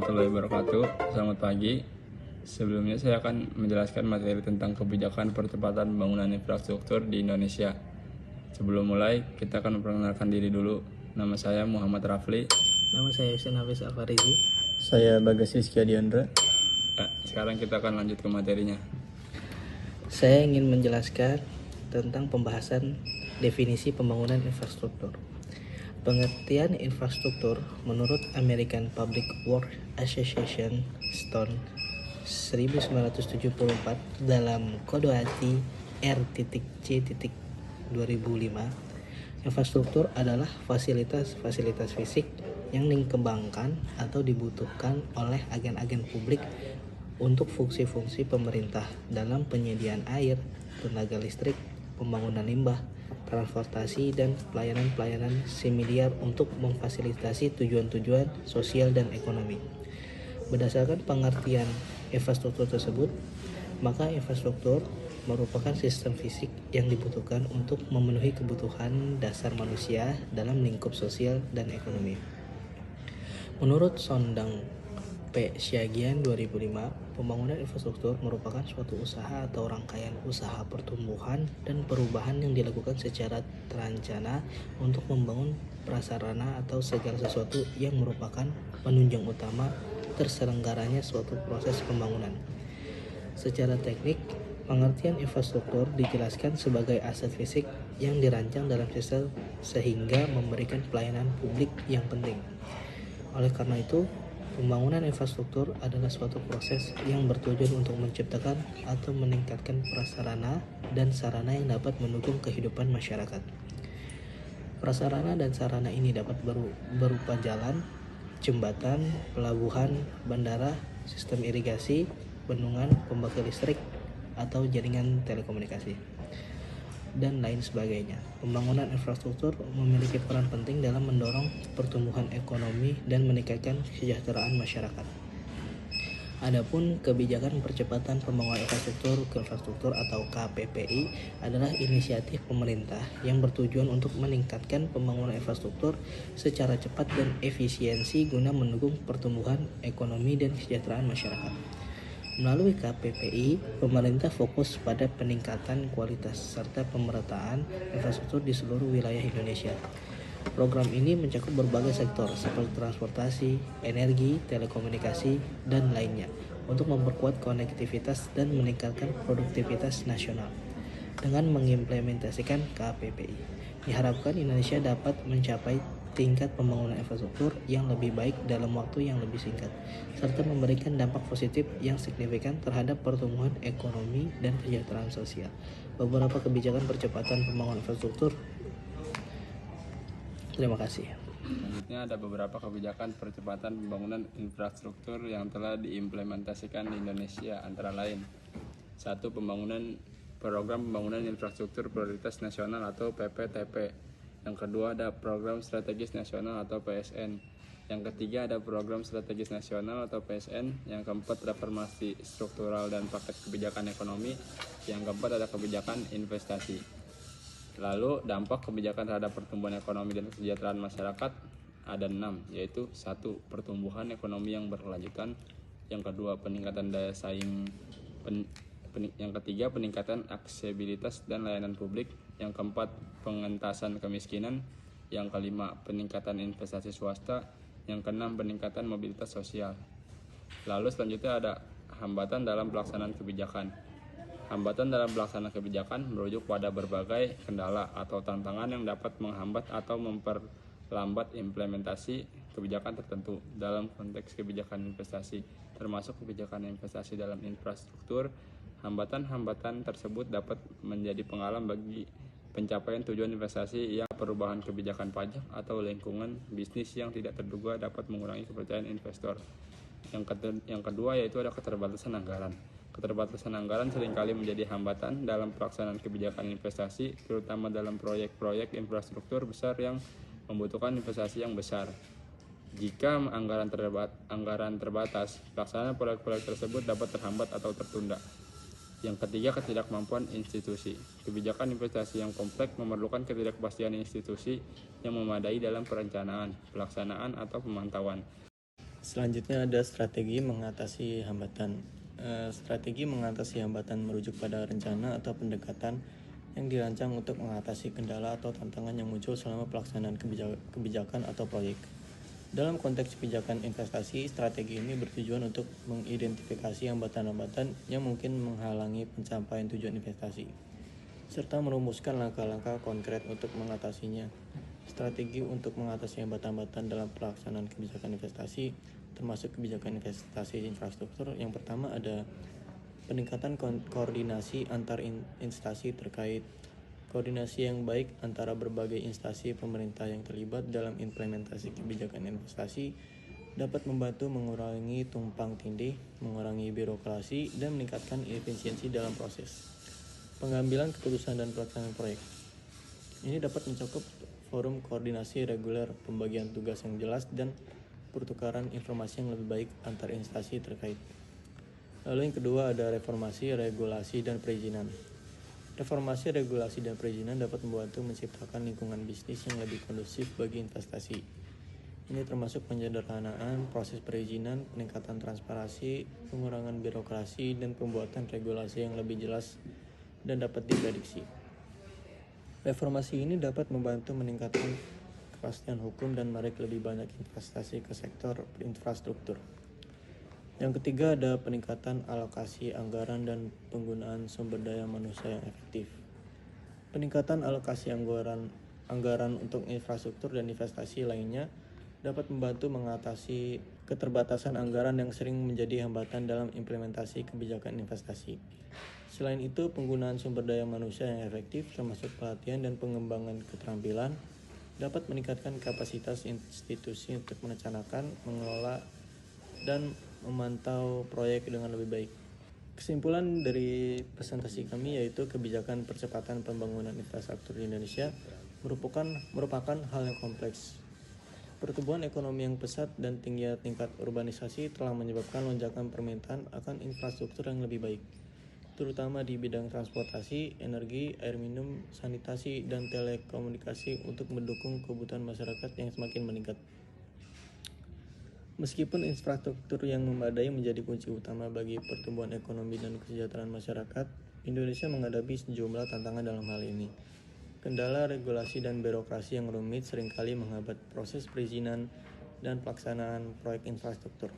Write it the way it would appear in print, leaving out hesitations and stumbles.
warahmatullahi wabarakatuh. Selamat pagi. Sebelumnya saya akan menjelaskan materi tentang kebijakan percepatan pembangunan infrastruktur di Indonesia. Sebelum mulai, kita akan memperkenalkan diri dulu. Nama saya Muhammad Rafli. Nama saya Hussein Hafiz Alfarizi. Saya Bagas Rizky Adiandra. Sekarang kita akan lanjut ke materinya. Saya ingin menjelaskan tentang pembahasan definisi pembangunan infrastruktur. Pengertian infrastruktur menurut American Public Works Association tahun 1974 dalam kode ATI R.C.2005, infrastruktur adalah fasilitas-fasilitas fisik yang dikembangkan atau dibutuhkan oleh agen-agen publik untuk fungsi-fungsi pemerintah dalam penyediaan air, tenaga listrik, pembangunan limbah, transportasi, dan pelayanan-pelayanan similar untuk memfasilitasi tujuan-tujuan sosial dan ekonomi. Berdasarkan pengertian infrastruktur tersebut, maka infrastruktur merupakan sistem fisik yang dibutuhkan untuk memenuhi kebutuhan dasar manusia dalam lingkup sosial dan ekonomi. Menurut Sondang P. Syagian 2005, pembangunan infrastruktur merupakan suatu usaha atau rangkaian usaha pertumbuhan dan perubahan yang dilakukan secara terencana untuk membangun prasarana atau segala sesuatu yang merupakan penunjang utama terselenggaranya suatu proses pembangunan. Secara teknik, pengertian infrastruktur dijelaskan sebagai aset fisik yang dirancang dalam sistem sehingga memberikan pelayanan publik yang penting. Oleh karena itu, pembangunan infrastruktur adalah suatu proses yang bertujuan untuk menciptakan atau meningkatkan prasarana dan sarana yang dapat mendukung kehidupan masyarakat. Prasarana dan sarana ini dapat berupa jalan, jembatan, pelabuhan, bandara, sistem irigasi, bendungan, pembangkit listrik, atau jaringan telekomunikasi, dan lain sebagainya. Pembangunan infrastruktur memiliki peran penting dalam mendorong pertumbuhan ekonomi dan meningkatkan kesejahteraan masyarakat. Adapun kebijakan percepatan pembangunan infrastruktur atau KPPI adalah inisiatif pemerintah yang bertujuan untuk meningkatkan pembangunan infrastruktur secara cepat dan efisiensi guna mendukung pertumbuhan ekonomi dan kesejahteraan masyarakat. Melalui KPPI, pemerintah fokus pada peningkatan kualitas serta pemerataan infrastruktur di seluruh wilayah Indonesia. Program ini mencakup berbagai sektor seperti transportasi, energi, telekomunikasi, dan lainnya untuk memperkuat konektivitas dan meningkatkan produktivitas nasional. Dengan mengimplementasikan KPPI, diharapkan Indonesia dapat mencapai tingkat pembangunan infrastruktur yang lebih baik dalam waktu yang lebih singkat, serta memberikan dampak positif yang signifikan terhadap pertumbuhan ekonomi dan kesejahteraan sosial. Beberapa kebijakan percepatan pembangunan infrastruktur. Terima kasih. Selanjutnya ada beberapa kebijakan percepatan pembangunan infrastruktur yang telah diimplementasikan di Indonesia, antara lain: 1. Program Pembangunan Infrastruktur Prioritas Nasional atau PPTP. Yang kedua ada Program Strategis Nasional atau PSN. Yang ketiga ada Program Strategis Nasional atau PSN. Yang keempat reformasi struktural dan paket kebijakan ekonomi. Yang keempat ada kebijakan investasi. Lalu dampak kebijakan terhadap pertumbuhan ekonomi dan kesejahteraan masyarakat ada 6, yaitu 1. Pertumbuhan ekonomi yang berkelanjutan. Yang kedua, peningkatan daya saing. Yang ketiga, peningkatan aksesibilitas dan layanan publik. Yang keempat, pengentasan kemiskinan. Yang kelima, peningkatan investasi swasta. Yang keenam, peningkatan mobilitas sosial. Lalu selanjutnya ada hambatan dalam pelaksanaan kebijakan. Hambatan dalam pelaksanaan kebijakan merujuk pada berbagai kendala atau tantangan yang dapat menghambat atau memperlambat implementasi kebijakan tertentu dalam konteks kebijakan investasi, termasuk kebijakan investasi dalam infrastruktur. Hambatan-hambatan tersebut dapat menjadi penghalang bagi pencapaian tujuan investasi, yang perubahan kebijakan pajak atau lingkungan bisnis yang tidak terduga dapat mengurangi kepercayaan investor. Yang kedua yaitu ada keterbatasan anggaran. Keterbatasan anggaran seringkali menjadi hambatan dalam pelaksanaan kebijakan investasi, terutama dalam proyek-proyek infrastruktur besar yang membutuhkan investasi yang besar. Jika anggaran terbatas, pelaksanaan proyek-proyek tersebut dapat terhambat atau tertunda. Yang ketiga, ketidakmampuan institusi. Kebijakan investasi yang kompleks memerlukan ketidakpastian institusi yang memadai dalam perencanaan, pelaksanaan, atau pemantauan. Selanjutnya ada strategi mengatasi hambatan. Strategi mengatasi hambatan merujuk pada rencana atau pendekatan yang dirancang untuk mengatasi kendala atau tantangan yang muncul selama pelaksanaan kebijakan atau proyek. Dalam konteks kebijakan investasi, strategi ini bertujuan untuk mengidentifikasi hambatan-hambatan yang mungkin menghalangi pencapaian tujuan investasi, serta merumuskan langkah-langkah konkret untuk mengatasinya. Strategi untuk mengatasi hambatan-hambatan dalam pelaksanaan kebijakan investasi, termasuk kebijakan investasi infrastruktur. Yang pertama ada peningkatan koordinasi antar instansi terkait. Koordinasi yang baik antara berbagai instansi pemerintah yang terlibat dalam implementasi kebijakan investasi dapat membantu mengurangi tumpang tindih, mengurangi birokrasi, dan meningkatkan efisiensi dalam proses pengambilan keputusan dan pelaksanaan proyek. Ini dapat mencakup forum koordinasi reguler, pembagian tugas yang jelas, dan pertukaran informasi yang lebih baik antar instansi terkait. Lalu yang kedua ada reformasi, regulasi, dan perizinan. Reformasi, regulasi, dan perizinan dapat membantu menciptakan lingkungan bisnis yang lebih kondusif bagi investasi. Ini termasuk penyederhanaan proses perizinan, peningkatan transparansi, pengurangan birokrasi, dan pembuatan regulasi yang lebih jelas dan dapat diprediksi. Reformasi ini dapat membantu meningkatkan kepastian hukum dan menarik lebih banyak investasi ke sektor infrastruktur. Yang ketiga ada peningkatan alokasi anggaran dan penggunaan sumber daya manusia yang efektif. Peningkatan alokasi anggaran untuk infrastruktur dan investasi lainnya dapat membantu mengatasi keterbatasan anggaran yang sering menjadi hambatan dalam implementasi kebijakan investasi. Selain itu, penggunaan sumber daya manusia yang efektif termasuk pelatihan dan pengembangan keterampilan dapat meningkatkan kapasitas institusi untuk merencanakan, mengelola, dan memantau proyek dengan lebih baik. Kesimpulan dari presentasi kami yaitu kebijakan percepatan pembangunan infrastruktur di Indonesia merupakan hal yang kompleks. Pertumbuhan ekonomi yang pesat dan tingginya tingkat urbanisasi telah menyebabkan lonjakan permintaan akan infrastruktur yang lebih baik, terutama di bidang transportasi, energi, air minum, sanitasi, dan telekomunikasi untuk mendukung kebutuhan masyarakat yang semakin meningkat. Meskipun infrastruktur yang memadai menjadi kunci utama bagi pertumbuhan ekonomi dan kesejahteraan masyarakat, Indonesia menghadapi sejumlah tantangan dalam hal ini. Kendala regulasi dan birokrasi yang rumit seringkali menghambat proses perizinan dan pelaksanaan proyek infrastruktur.